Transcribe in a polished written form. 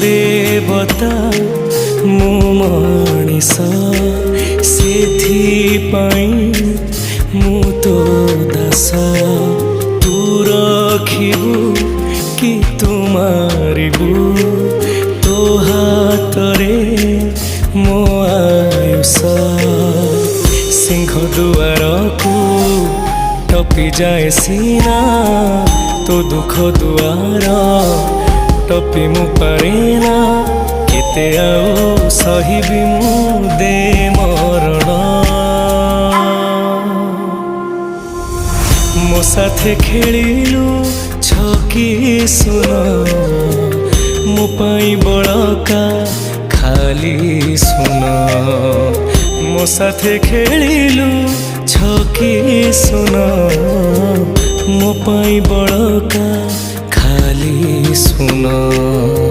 देवता मु मनीष सेथिपाई मु तो दास तू रखिबु कि तू मारिबु तो हातरे मो आयुष सिंह दुआर को टपी जाए सीना तो दुख दुआर टपी मु पारेना केते आउ सहिबी मु दे मरण मो साथे खेलिलु छकी सुन मो पाई बड़का खाली सुन मो साथे खेलिलु छकी सुन मो पाई बड़का खाली सुन।